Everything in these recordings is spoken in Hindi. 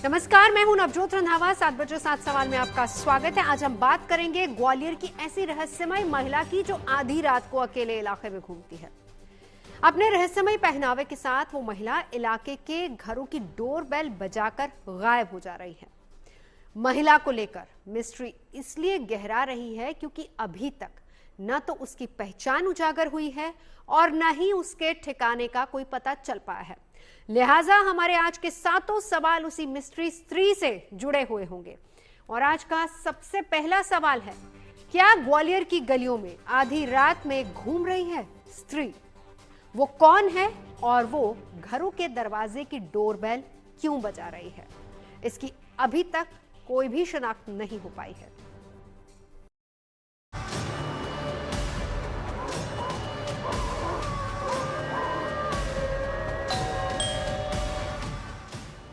नमस्कार, मैं हूं नवजोत रंधावा। 7 बजे 7 सवाल में आपका स्वागत है। आज हम बात करेंगे ग्वालियर की ऐसी रहस्यमय महिला की जो आधी रात को अकेले इलाके में घूमती है। अपने रहस्यमय पहनावे के साथ वो महिला इलाके के घरों की डोरबेल बजाकर गायब हो जा रही है। महिला को लेकर मिस्ट्री इसलिए गहरा रही है क्योंकि अभी तक न तो उसकी पहचान उजागर हुई है और न ही उसके ठिकाने का कोई पता चल पाया है। लिहाजा हमारे आज के 7 सवाल उसी मिस्ट्री स्त्री से जुड़े हुए होंगे। और आज का सबसे पहला सवाल है, क्या ग्वालियर की गलियों में आधी रात में घूम रही है स्त्री? वो कौन है और वो घरों के दरवाजे की डोरबेल क्यों बजा रही है? इसकी अभी तक कोई भी शनाख्त नहीं हो पाई है।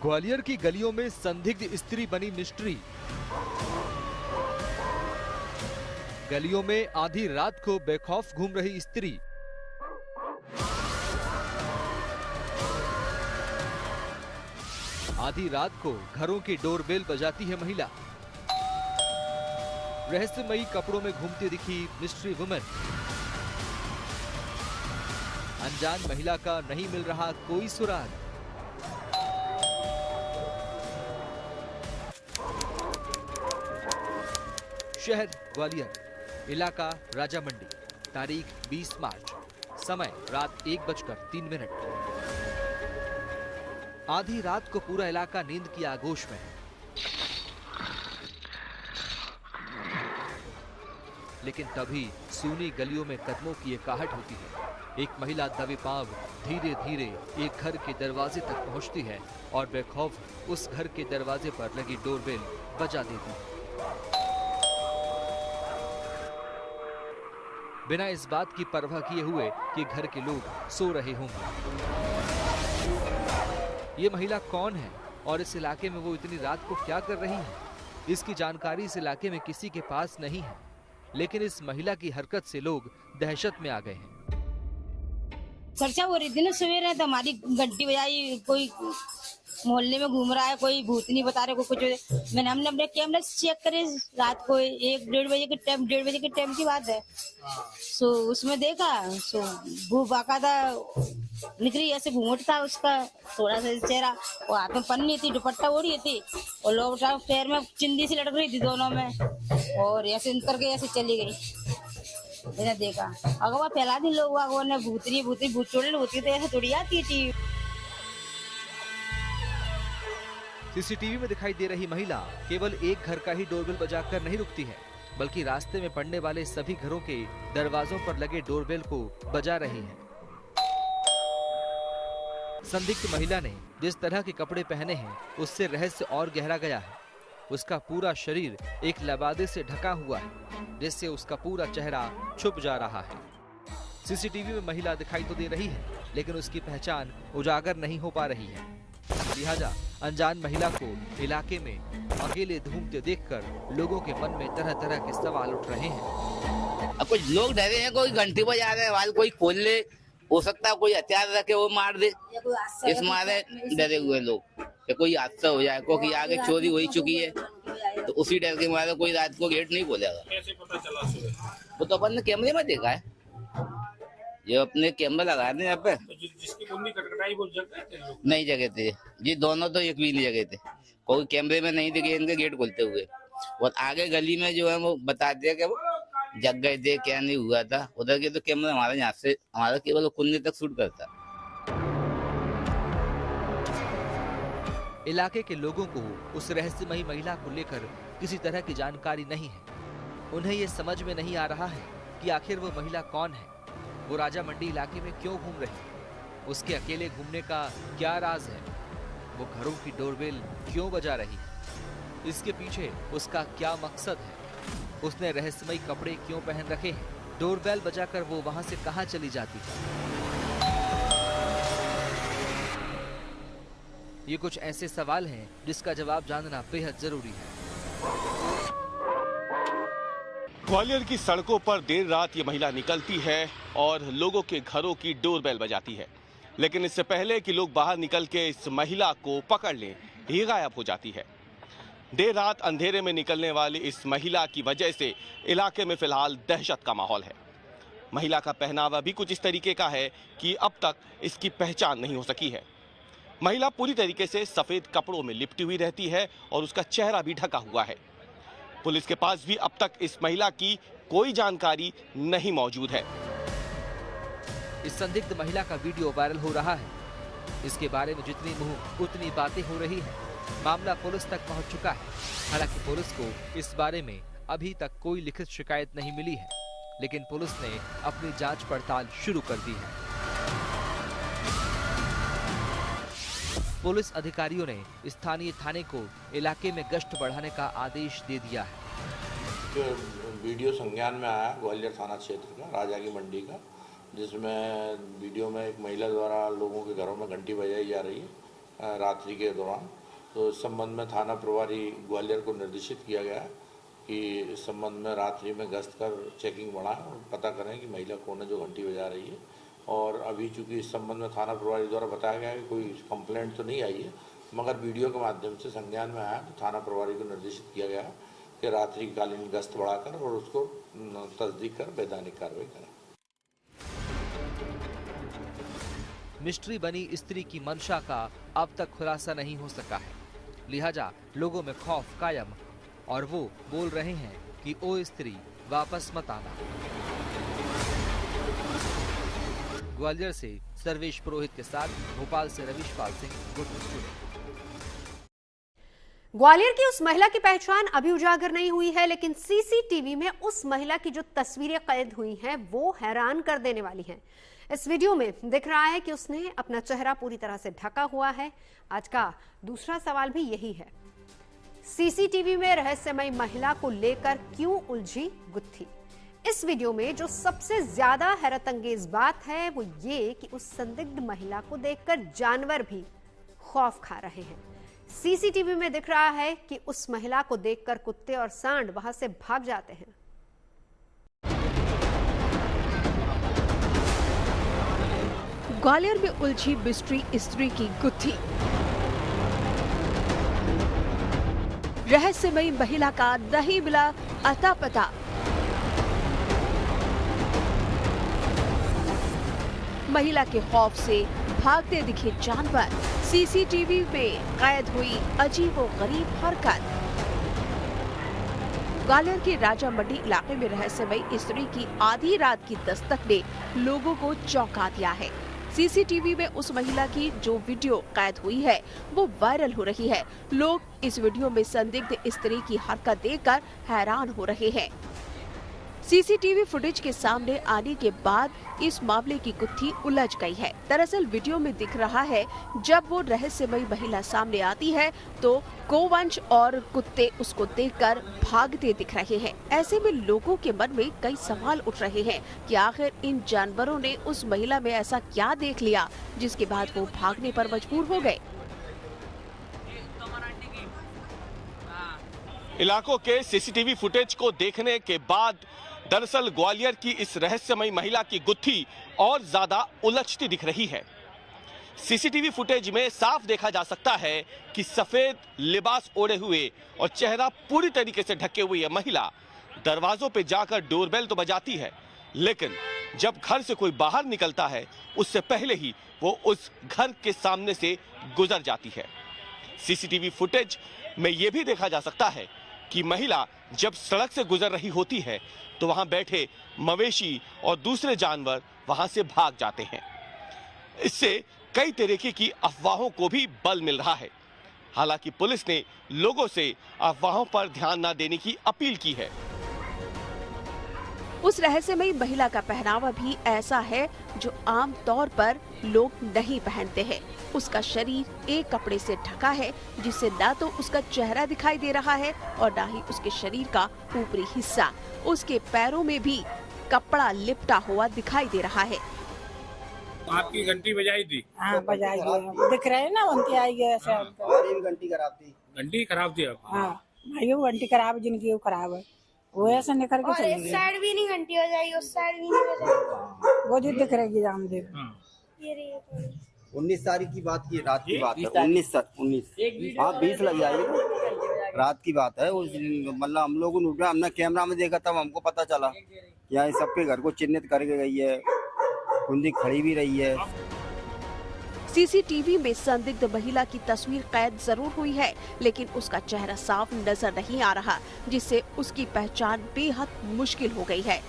ग्वालियर की गलियों में संदिग्ध स्त्री बनी मिस्ट्री। गलियों में आधी रात को बेखौफ घूम रही स्त्री। आधी रात को घरों की डोरबेल बजाती है महिला। रहस्यमयी कपड़ों में घूमती दिखी मिस्ट्री वुमेन। अनजान महिला का नहीं मिल रहा कोई सुराग। शहर ग्वालियर, इलाका राजा मंडी, तारीख 20 मार्च, समय रात 1:03। आधी रात को पूरा इलाका नींद की आगोश में है, लेकिन तभी सूनी गलियों में कदमों की एक आहट होती है। एक महिला दबे पांव धीरे धीरे एक घर के दरवाजे तक पहुंचती है और बेखौफ उस घर के दरवाजे पर लगी डोरबेल बजा देती है, बिना इस बात की परवाह किए हुए कि घर के लोग सो रहे होंगे। ये महिला कौन है और इस इलाके में वो इतनी रात को क्या कर रही है? इसकी जानकारी इस इलाके में किसी के पास नहीं है, लेकिन इस महिला की हरकत से लोग दहशत में आ गए हैं। चर्चा हो रही थी ना सवेरे, तो हमारी घंटी बजाई, कोई मोहल्ले में घूम रहा है, कोई भूतनी बता रहे को कुछ। हमने अपने कैमरा चेक करे, रात को 1-1:30 बजे के टाइम, 1:30 बजे के टाइम की बात है। सो उसमें देखा, सो भू बाकायदा निकली, ऐसे घूंघट था उसका, थोड़ा सा चेहरा, और हाथ में पन्नी थी, दुपट्टा ओढ़ी थी, और लोग पैर में चिंदी सी लटक रही थी दोनों में, और ऐसे उतर के ऐसे चली गई। मैंने देखा अगवा फैला दी लोग ने, भूतनी भूत चोड़े होती तो ऐसे थोड़ी आती थी। सीसीटीवी में दिखाई दे रही महिला केवल एक घर का ही डोरबेल बजाकर नहीं रुकती है, बल्कि रास्ते में पड़ने वाले सभी घरों के दरवाजों पर लगे डोरबेल को बजा रही है। संदिग्ध महिला ने जिस तरह के कपड़े पहने हैं, उससे रहस्य और गहरा गया है। उसका पूरा शरीर एक लबादे से ढका हुआ है, जिससे उसका पूरा चेहरा छुप जा रहा है। सीसीटीवी में महिला दिखाई तो दे रही है, लेकिन उसकी पहचान उजागर नहीं हो पा रही है। लिहाजा अनजान महिला को इलाके में अकेले घूमते देखकर लोगों के मन में तरह तरह के सवाल उठ रहे हैं। अब कुछ लोग डरे हैं, कोई घंटी बजा रहे हैं, कोई खोल ले, हो सकता है कोई हथियार रखे वो मार दे, इस मारे डरे हुए लोग कि कोई हादसा हो जाए, क्योंकि आगे चोरी हो ही चुकी है, तो उसी डर के मारे कोई रात को गेट नहीं खोलेगा। कैसे पता चला? वो तो अपन ने कैमरे में देखा है, ये अपने कैमरा लगाए थे यहाँ पे। तो जिसकी कुंडी कटकटाई वो जगह थे लोग? नहीं जगह थे जी, दोनों तो एक भी नहीं जगह थे, कोई कैमरे में नहीं दिखे इनके गेट खोलते हुए। और आगे गली में जो है वो बताते हैं कि वो जग गए थे, क्या नहीं हुआ था। उधर के तो कैमरा हमारे यहाँ से, हमारा केवल कुंडी तक शूट करता। इलाके के लोगों को उस रहस्यमयी महिला को लेकर किसी तरह की जानकारी नहीं है। उन्हें ये समझ में नहीं आ रहा है कि आखिर वो महिला कौन है, वो राजा मंडी इलाके में क्यों घूम रही है, उसके अकेले घूमने का क्या राज है, वो घरों की डोरबेल क्यों बजा रही है, इसके पीछे उसका क्या मकसद है, उसने रहस्यमयी कपड़े क्यों पहन रखे हैं, डोरबेल बजाकर वो वहां से कहां चली जाती है। ये कुछ ऐसे सवाल हैं जिसका जवाब जानना बेहद जरूरी है। ग्वालियर की सड़कों पर देर रात ये महिला निकलती है और लोगों के घरों की डोरबेल बजाती है, लेकिन इससे पहले कि लोग बाहर निकल के इस महिला को पकड़ लें, ये गायब हो जाती है। देर रात अंधेरे में निकलने वाली इस महिला की वजह से इलाके में फिलहाल दहशत का माहौल है। महिला का पहनावा भी कुछ इस तरीके का है कि अब तक इसकी पहचान नहीं हो सकी है। महिला पूरी तरीके से सफेद कपड़ों में लिपटी हुई रहती है और उसका चेहरा भी ढका हुआ है। पुलिस के पास भी अब तक इस महिला की कोई जानकारी नहीं मौजूद है। इस संदिग्ध महिला का वीडियो वायरल हो रहा है। इसके बारे में जितनी मुंह उतनी बातें हो रही हैं। मामला पुलिस तक पहुंच चुका है। हालांकि पुलिस को इस बारे में अभी तक कोई लिखित शिकायत नहीं मिली है, लेकिन पुलिस ने अपनी जांच पड़ताल शुरू कर दी है। पुलिस अधिकारियों ने स्थानीय थाने को इलाके में गश्त बढ़ाने का आदेश दे दिया है। जो वीडियो संज्ञान में आया ग्वालियर थाना क्षेत्र का राजा की मंडी का, जिसमें वीडियो में एक महिला द्वारा लोगों के घरों में घंटी बजाई जा रही है रात्रि के दौरान। तो इस संबंध में थाना प्रभारी ग्वालियर को निर्देशित किया गया कि इस संबंध में रात्रि में गश्त कर चेकिंग बढ़ाएं और पता करें कि महिला कौन है जो घंटी बजा रही है। और अभी चूंकि इस संबंध में थाना प्रभारी द्वारा बताया गया है कि कोई कंप्लेंट तो नहीं आई है, मगर वीडियो के माध्यम से संज्ञान में आया तो थाना प्रभारी को निर्देशित किया गया कि रात्रिकालीन गश्त बढ़ाकर और उसको तस्दीक कर वैधानिक कार्रवाई करें। मिस्ट्री बनी स्त्री की मंशा का अब तक खुलासा नहीं हो सका है, लिहाजा लोगों में खौफ कायम और वो बोल रहे हैं कि ओ स्त्री वापस मत आना। ग्वालियर से सर्वेश पुरोहित के साथ भोपाल से Ravishpal Singh, good news today. Gwalior की उस महिला की पहचान अभी उजागर नहीं हुई है, लेकिन सीसीटीवी में उस महिला की जो तस्वीरें कैद हुई हैं वो हैरान कर देने वाली हैं। इस वीडियो में दिख रहा है कि उसने अपना चेहरा पूरी तरह से ढका हुआ है। आज का दूसरा सवाल भी यही है, सीसीटीवी में रहस्यमयी महिला को लेकर क्यों उलझी गुत्थी। इस वीडियो में जो सबसे ज्यादा हैरत अंगेज बात है वो ये कि उस संदिग्ध महिला को देखकर जानवर भी खौफ खा रहे हैं। सीसीटीवी में दिख रहा है कि उस महिला को देखकर कुत्ते और सांड वहां से भाग जाते हैं। ग्वालियर में उलझी मिस्ट्री स्त्री की गुत्थी। रहस्यमयी महिला का नहीं मिला अता पता। महिला के खौफ से भागते दिखे जानवर। सीसीटीवी में कैद हुई अजीबोगरीब हरकत। ग्वालियर के राजा मंडी इलाके में रहस्यमयी स्त्री की आधी रात की दस्तक ने लोगों को चौंका दिया है। सीसीटीवी में उस महिला की जो वीडियो कैद हुई है वो वायरल हो रही है। लोग इस वीडियो में संदिग्ध स्त्री की हरकत देखकर हैरान हो रहे हैं। सीसीटीवी फुटेज के सामने आने के बाद इस मामले की गुत्थी उलझ गई है। दरअसल वीडियो में दिख रहा है जब वो रहस्यमयी महिला सामने आती है तो गोवंश और कुत्ते उसको देखकर भागते दिख रहे हैं। ऐसे में लोगों के मन में कई सवाल उठ रहे हैं कि आखिर इन जानवरों ने उस महिला में ऐसा क्या देख लिया जिसके बाद वो भागने पर मजबूर हो गए। इलाकों के सीसीटीवी फुटेज को देखने के बाद दरअसल ग्वालियर की इस रहस्यमयी महिला की गुत्थी और ज्यादा उलझती दिख रही है। सीसीटीवी फुटेज में साफ देखा जा सकता है कि सफेद लिबास ओढ़े हुए और चेहरा पूरी तरीके से ढके हुए यह महिला दरवाजों पे जाकर डोरबेल तो बजाती है, लेकिन जब घर से कोई बाहर निकलता है उससे पहले ही वो उस घर के सामने से गुजर जाती है। सीसीटीवी फुटेज में यह भी देखा जा सकता है कि महिला जब सड़क से गुजर रही होती है तो वहां बैठे मवेशी और दूसरे जानवर वहां से भाग जाते हैं। इससे कई तरीके की अफवाहों को भी बल मिल रहा है। हालांकि पुलिस ने लोगों से अफवाहों पर ध्यान न देने की अपील की है। उस रहस्यमयी महिला का पहनावा भी ऐसा है जो आम तौर पर लोग नहीं पहनते हैं। उसका शरीर एक कपड़े से ढका है जिससे ना तो उसका चेहरा दिखाई दे रहा है और ना ही उसके शरीर का ऊपरी हिस्सा। उसके पैरों में भी कपड़ा लिपटा हुआ दिखाई दे रहा है। आपकी घंटी बजाई थी? हाँ बजाई थी, दिख रहे हैं ना उनकी आई है ऐसे। घंटी खराब थी? हाँ भाइयों घंटी खराब, जिनकी वो खराब है वो ऐसे निकल के चली गई। इस साइड भी नहीं घंटी बजाई, उस साइड भी नहीं बजाई। वो जो दिख रही है, हम देख हाँ। ये रही है। 19 तारीख की बात की, रात की बात है। 19 हाँ 20 लग जाएगी, रात की बात है। उस मतलब हम लोगों ने हमने कैमरा में देखा तब हमको पता चला कि यहाँ सबके घर को चिन्हित करके गई है, कुंदी खड़ी भी रही है। सीसीटीवी में संदिग्ध महिला की तस्वीर कैद जरूर हुई है, लेकिन उसका चेहरा साफ नजर नहीं आ रहा, जिससे उसकी पहचान बेहद मुश्किल हो गई है।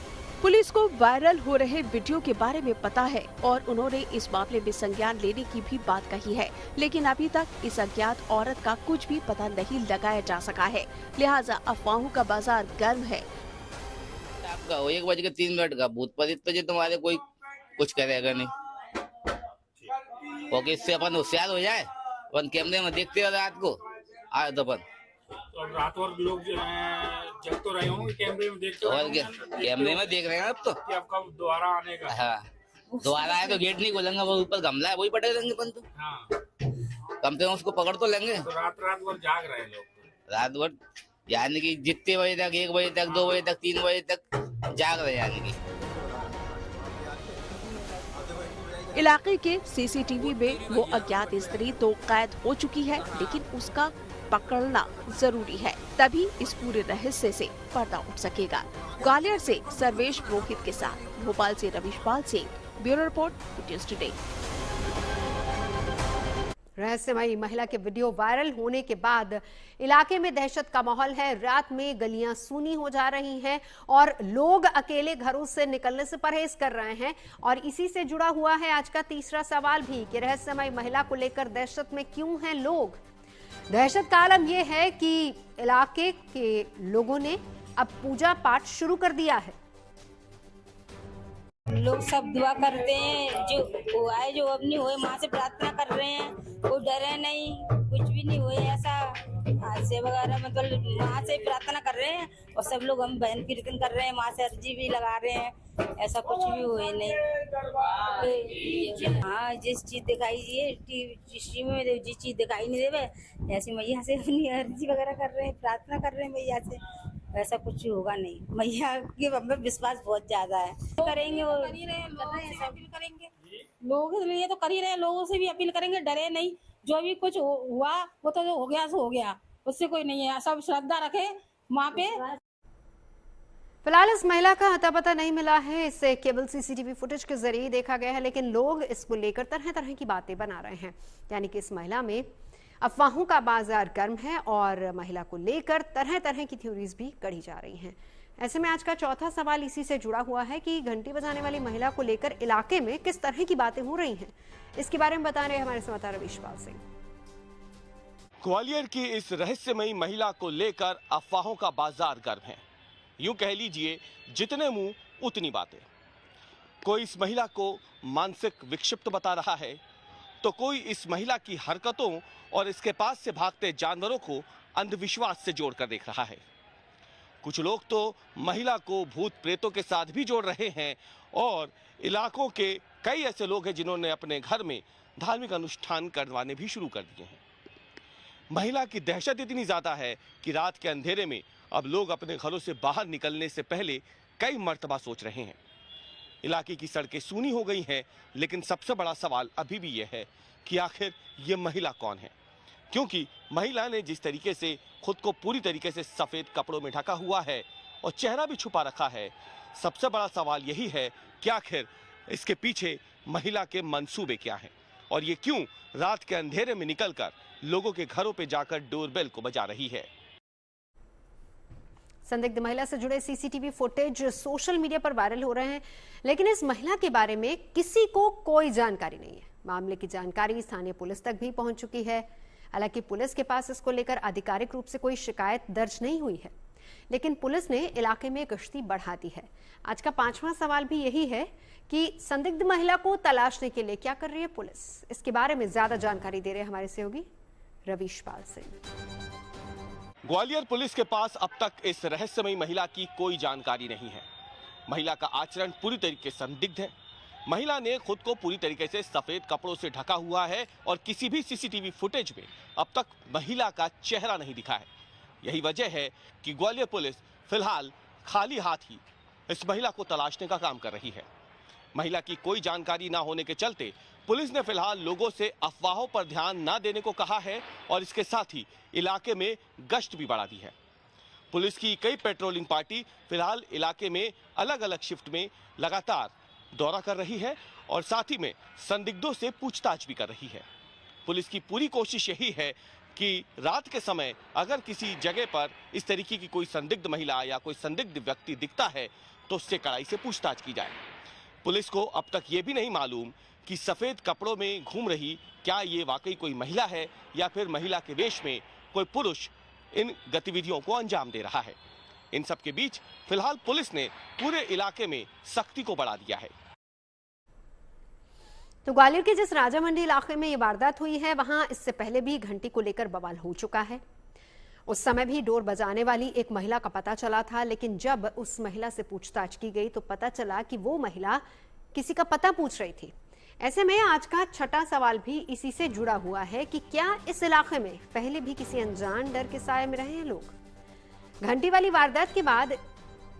पुलिस को वायरल हो रहे वीडियो के बारे में पता है और उन्होंने इस मामले में संज्ञान लेने की भी बात कही है, लेकिन अभी तक इस अज्ञात औरत का कुछ भी पता नहीं लगाया जा सका है। लिहाजा अफवाहों का बाजार गर्म है। आपका 1:03 का भूत प्रेत पे तुम्हारे कोई कुछ करेगा नहीं, क्योंकि इससे अपन होशियार हो जाए। अपन कैमरे में देखते हो रात को आए तो अपन तो रात भर लोग जग तो रहे होंगे, कैमरे में देखते और क्या कैमरे में देख रहे हैं अब तो कि आपका दोबारा आने का। हाँ दोबारा आए तो गेट नहीं खोलेंगे, वो ऊपर गमला है वही पटक देंगे अपन तो। हाँ कम से कम उसको पकड़ तो लेंगे। तो रात भर जाग रहे हैं लोग, रात भर यानी कि जितने बजे तक, 1 बजे तक, 2 बजे तक, 3 बजे तक जाग रहे यानी कि। इलाके के सीसीटीवी में वो अज्ञात स्त्री तो कैद हो चुकी है, लेकिन उसका पकड़ना जरूरी है, तभी इस पूरे रहस्य से पर्दा उठ सकेगा। ग्वालियर से सर्वेश पुरोहित के साथ भोपाल से Ravish Pal Singh, bureau report, news today. रहस्यमयी महिला के वीडियो वायरल होने के बाद इलाके में दहशत का माहौल है। रात में गलियां सूनी हो जा रही हैं और लोग अकेले घरों से निकलने से परहेज कर रहे हैं। और इसी से जुड़ा हुआ है आज का तीसरा सवाल भी कि रहस्यमयी महिला को लेकर दहशत में क्यों हैं लोग। दहशत का आलम यह है कि इलाके के लोगों ने अब पूजा पाठ शुरू कर दिया है। लोग सब दुआ करते हैं, जो हुआ है जो अब नहीं हुए, माँ से प्रार्थना कर रहे हैं, कोई डरे नहीं, कुछ भी नहीं हुए ऐसा हादसे वगैरह, मतलब माँ से प्रार्थना कर रहे हैं और सब लोग हम बहन कीर्तन कर रहे हैं, माँ से अर्जी भी लगा रहे हैं, ऐसा कुछ भी हुए नहीं। हाँ जिस चीज दिखाई टीवी में जिस चीज दिखाई नहीं देवे, ऐसी मैया से अपनी अर्जी वगैरह कर रहे हैं, प्रार्थना कर रहे हैं मैया से, ऐसा कुछ होगा नहीं। मैया के हमें विश्वास बहुत ज्यादा है, करेंगे वो कर रहे हैं, सब करेंगे, लोगों के लिए तो कर ही रहे हैं, लोगों से भी अपील करेंगे, डरे नहीं, जो भी कुछ हुआ वो तो हो गया सो हो गया, उससे कोई नहीं है, सब श्रद्धा रखे माँ पे। फिलहाल इस महिला का अता पता नहीं मिला है, इसे केवल सीसीटीवी फुटेज के जरिए देखा गया है, लेकिन लोग इसको लेकर तरह तरह की बातें बना रहे हैं। यानी कि इस महिला में अफवाहों का बाजार गर्म है और महिला को लेकर तरह तरह की थ्योरीज भी गढ़ी जा रही हैं। ऐसे में आज का चौथा सवाल इसी से जुड़ा हुआ है कि घंटी बजाने वाली महिला को लेकर इलाके में किस तरह की बातें हो रही हैं। इसके बारे में बता रहे हमारे संवाददाता रवीश पाल सिंह। ग्वालियर की इस रहस्यमयी महिला को लेकर अफवाहों का बाजार गर्म है। यूं कह लीजिए जितने मुंह उतनी बातें। कोई इस महिला को मानसिक विक्षिप्त बता रहा है, तो कोई इस महिला की हरकतों और इसके पास से भागते जानवरों को अंधविश्वास से जोड़कर देख रहा है। कुछ लोग तो महिला को भूत प्रेतों के साथ भी जोड़ रहे हैं और इलाकों के कई ऐसे लोग हैं जिन्होंने अपने घर में धार्मिक अनुष्ठान करवाने भी शुरू कर दिए हैं। महिला की दहशत इतनी ज्यादा है कि रात के अंधेरे में अब लोग अपने घरों से बाहर निकलने से पहले कई मर्तबा सोच रहे हैं। इलाके की सड़कें सूनी हो गई हैं, लेकिन सबसे बड़ा सवाल अभी भी यह है कि आखिर ये महिला कौन है, क्योंकि महिला ने जिस तरीके से खुद को पूरी तरीके से सफेद कपड़ों में ढका हुआ है और चेहरा भी छुपा रखा है। सबसे बड़ा सवाल यही है कि आखिर इसके पीछे महिला के मंसूबे क्या हैं और ये क्यों रात के अंधेरे में निकलकर लोगों के घरों पे जाकर डोरबेल को बजा रही है। संदिग्ध महिला से जुड़े सीसीटीवी फुटेज सोशल मीडिया पर वायरल हो रहे हैं, लेकिन इस महिला के बारे में किसी को कोई जानकारी नहीं है। मामले की जानकारी स्थानीय पुलिस तक भी पहुंच चुकी है। हालांकि पुलिस के पास इसको लेकर आधिकारिक रूप से कोई शिकायत दर्ज नहीं हुई है, लेकिन पुलिस ने इलाके में गश्ती बढ़ा दी है। आज का पांचवा सवाल भी यही है कि संदिग्ध महिला को तलाशने के लिए क्या कर रही है पुलिस। इसके बारे में ज्यादा जानकारी दे रहे हमारे सहयोगी रवीश पाल सिंह। ग्वालियर पुलिस के पास अब तक इस रहस्यमयी महिला की कोई जानकारी नहीं है। महिला का आचरण पूरी तरीके से संदिग्ध है। महिला ने खुद को पूरी तरीके से सफेद कपड़ों से ढका हुआ है और किसी भी सीसीटीवी फुटेज में अब तक महिला का चेहरा नहीं दिखा है। यही वजह है कि ग्वालियर पुलिस फिलहाल खाली हाथ ही इस महिला को तलाशने का काम कर रही है। महिला की कोई जानकारी ना होने के चलते पुलिस ने फिलहाल लोगों से अफवाहों पर ध्यान न देने को कहा है और इसके साथ ही इलाके में गश्त भी बढ़ा दी है। पुलिस की कई पेट्रोलिंग पार्टी फिलहाल इलाके में अलग अलग शिफ्ट में लगातार दौरा कर रही है और साथ ही में संदिग्धों से पूछताछ भी कर रही है। पुलिस की पूरी कोशिश यही है कि रात के समय अगर किसी जगह पर इस तरीके की कोई संदिग्ध महिला या कोई संदिग्ध व्यक्ति दिखता है तो उससे कड़ाई से पूछताछ की जाए। पुलिस को अब तक ये भी नहीं मालूम कि सफेद कपड़ों में घूम रही क्या ये वाकई कोई महिला है या फिर महिला के वेश में कोई पुरुष इन गतिविधियों को अंजाम दे रहा है। इन सब के बीच फिलहाल पुलिस ने पूरे इलाके में सख्ती को बढ़ा दिया है। तो ग्वालियर के जिस राजा मंडी इलाके में ये वारदात हुई है वहां इससे पहले भी घंटी को लेकर बवाल हो चुका है। उस समय भी डोर बजाने वाली एक महिला का पता चला था, लेकिन जब उस महिला से पूछताछ की गई तो पता चला कि वो महिला किसी का पता पूछ रही थी। ऐसे में आज का छठा सवाल भी इसी से जुड़ा हुआ है कि क्या इस इलाके में पहले भी किसी अनजान डर के साए में रहे हैं लोग। घंटी वाली वारदात के बाद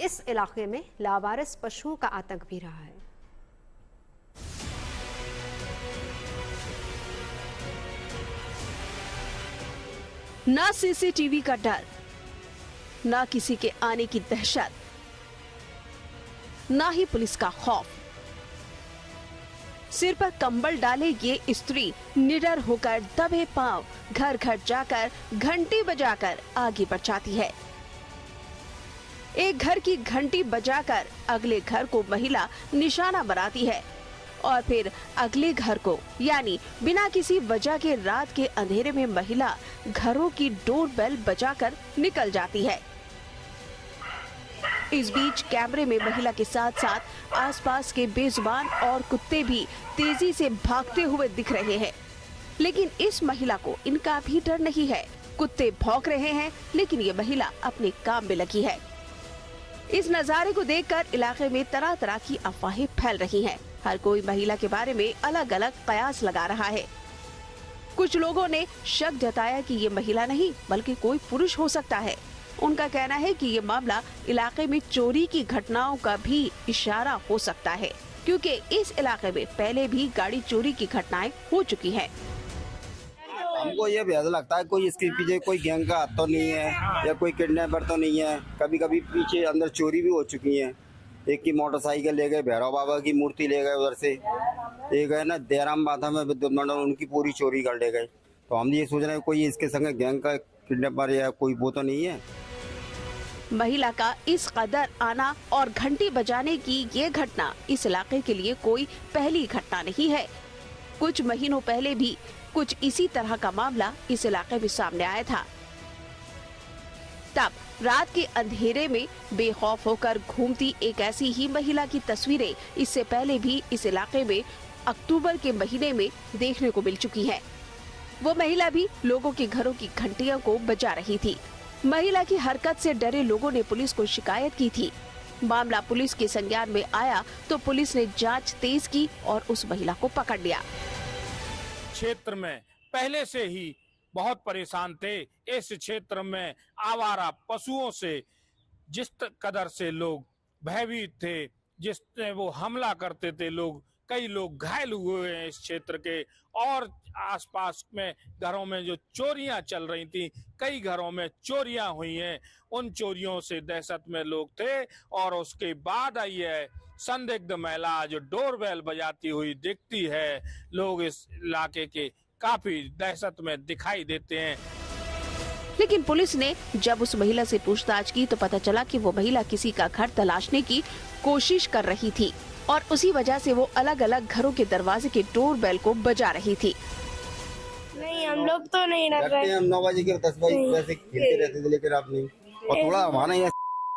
इस इलाके में लावारिस पशुओं का आतंक भी रहा है। ना सीसीटीवी का डर, ना किसी के आने की दहशत, ना ही पुलिस का खौफ। सिर पर कंबल डाले ये स्त्री निडर होकर दबे पांव घर घर जाकर घंटी बजाकर आगे बढ़ जाती है। एक घर की घंटी बजाकर अगले घर को महिला निशाना बनाती है और फिर अगले घर को, यानी बिना किसी वजह के रात के अंधेरे में महिला घरों की डोर बेल बजाकर निकल जाती है। इस बीच कैमरे में महिला के साथ साथ आसपास के बेजुबान और कुत्ते भी तेजी से भागते हुए दिख रहे हैं, लेकिन इस महिला को इनका भी डर नहीं है। कुत्ते भौंक रहे हैं, लेकिन ये महिला अपने काम में लगी है। इस नजारे को देखकर इलाके में तरह तरह की अफवाहें फैल रही हैं। हर कोई महिला के बारे में अलग अलग कयास लगा रहा है। कुछ लोगों ने शक जताया कि ये महिला नहीं बल्कि कोई पुरुष हो सकता है। उनका कहना है कि ये मामला इलाके में चोरी की घटनाओं का भी इशारा हो सकता है, क्योंकि इस इलाके में पहले भी गाड़ी चोरी की घटनाएं हो चुकी हैं। हमको ये भी ऐसा लगता है कोई इसके पीछे कोई गैंग का हाथ तो नहीं है या कोई किडनैपर तो नहीं है। कभी कभी पीछे अंदर चोरी भी हो चुकी है। एक की मोटरसाइकिल ले गए, भैरव बाबा की मूर्ति ले गए उधर से, एक है ना देराम बाधा में विद्युत मंडल, उनकी पूरी चोरी कर ले गए। तो हम ये सोच रहे हैं कोई इसके संग गैंग का किडनैपर या कोई वो तो नहीं है। महिला का इस कदर आना और घंटी बजाने की ये घटना इस इलाके के लिए कोई पहली घटना नहीं है। कुछ महीनों पहले भी कुछ इसी तरह का मामला इस इलाके में सामने आया था। तब रात के अंधेरे में बेखौफ होकर घूमती एक ऐसी ही महिला की तस्वीरें इससे पहले भी इस इलाके में अक्टूबर के महीने में देखने को मिल चुकी है। वो महिला भी लोगों के घरों की घंटियों को बजा रही थी। महिला की हरकत से डरे लोगों ने पुलिस को शिकायत की थी। मामला पुलिस के संज्ञान में आया तो पुलिस ने जांच तेज की और उस महिला को पकड़ लिया। क्षेत्र में पहले से ही बहुत परेशान थे। इस क्षेत्र में आवारा पशुओं से जिस कदर से लोग भयभीत थे, जिससे वो हमला करते थे, कई लोग घायल हुए हैं इस क्षेत्र के। और आसपास में घरों में जो चोरियां चल रही थी, कई घरों में चोरियां हुई हैं। उन चोरियों से दहशत में लोग थे। और उसके बाद आई है संदिग्ध महिला जो डोरबेल बजाती हुई दिखती है। लोग इस इलाके के काफी दहशत में दिखाई देते हैं। लेकिन पुलिस ने जब उस महिला से पूछताछ की तो पता चला कि वो महिला किसी का घर तलाशने की कोशिश कर रही थी और उसी वजह से वो अलग अलग घरों के दरवाजे के डोरबेल को बजा रही थी। नहीं, हम लोग तो नहीं रख रहे। हम 9 बजे के 10 बजे वैसे खेलते रहते थे, लेकिन आप नहीं। और थोड़ा हमारा ये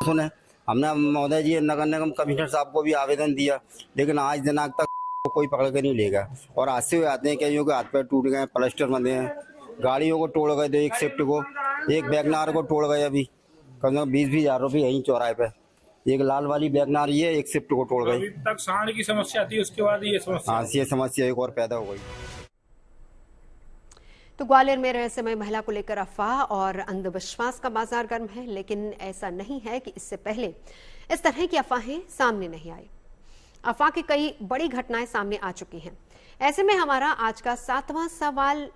सुने, हमने महोदय जी नगर निगम कमिश्नर साहब को भी आवेदन दिया, लेकिन आज दिनांक तक कोई पकड़ कर नहीं लेगा। और हादसे हुए आते हैं, कईयों के हाथ पैर टूट गए, प्लास्टर बंधे हैं, गाड़ियों को तोड़ गए थे। एक शिफ्ट को, एक वैगनार को तोड़ गए। अभी कम से कम 20-20 हजार रुपये यहीं चौराहे पे। एक लाल वाली वैगनार ये एक शिफ्ट को तोड़ गई। अभी तक सांड की समस्या थी, उसके बाद ये समस्या। हाँ, ये समस्या एक और पैदा हो गई। तो ग्वालियर में रहस्यमय महिला को लेकर अफवाह और अंधविश्वास का बाजार गर्म है, लेकिन ऐसा नहीं है कि इससे पहले इस तरह की अफवाहें सामने नहीं आई। अफवाह की कई बड़ी घटनाएं सामने आ चुकी हैं। ऐसे में हमारा आज का 7वां सवाल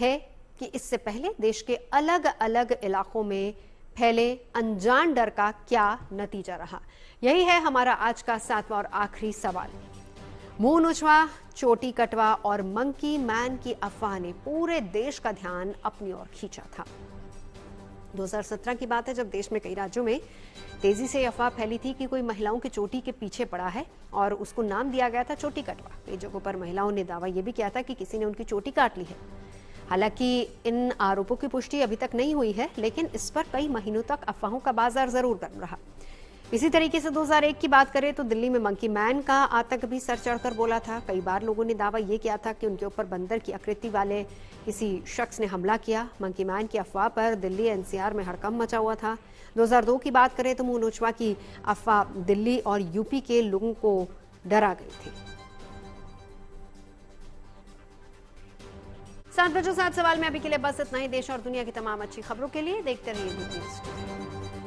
है कि इससे पहले देश के अलग अलग इलाकों में फैले अनजान डर का क्या नतीजा रहा। यही है हमारा आज का 7वां और आखिरी सवाल। मुंह नुचवा, चोटी कटवा और मंकी मैन की अफवाह ने पूरे देश का ध्यान अपनी ओर खींचा था। 2017 की बात है जब देश में कई राज्यों में तेजी से अफवाह फैली थी कि कोई महिलाओं की चोटी के पीछे पड़ा है और उसको नाम दिया गया था चोटी कटवा। कई जगहों पर महिलाओं ने दावा यह भी किया था कि किसी ने उनकी चोटी काट ली है। हालांकि इन आरोपों की पुष्टि अभी तक नहीं हुई है, लेकिन इस पर कई महीनों तक अफवाहों का बाजार जरूर गर्म रहा। इसी तरीके से 2001 की बात करें तो दिल्ली में मंकी मैन का आतंक भी सर चढ़कर बोला था। कई बार लोगों ने दावा ये किया था कि उनके ऊपर बंदर की आकृति वाले किसी शख्स ने हमला किया। मंकी मैन की अफवाह पर दिल्ली एनसीआर में हड़कंप मचा हुआ था। 2002 की बात करें तो मुंह नोचवा की अफवाह दिल्ली और यूपी के लोगों को डरा गई थी। 7 बजे 7 सवाल में अभी के लिए बस इतना ही। देश और दुनिया की तमाम अच्छी खबरों के लिए देखते रहिए गुड न्यूज।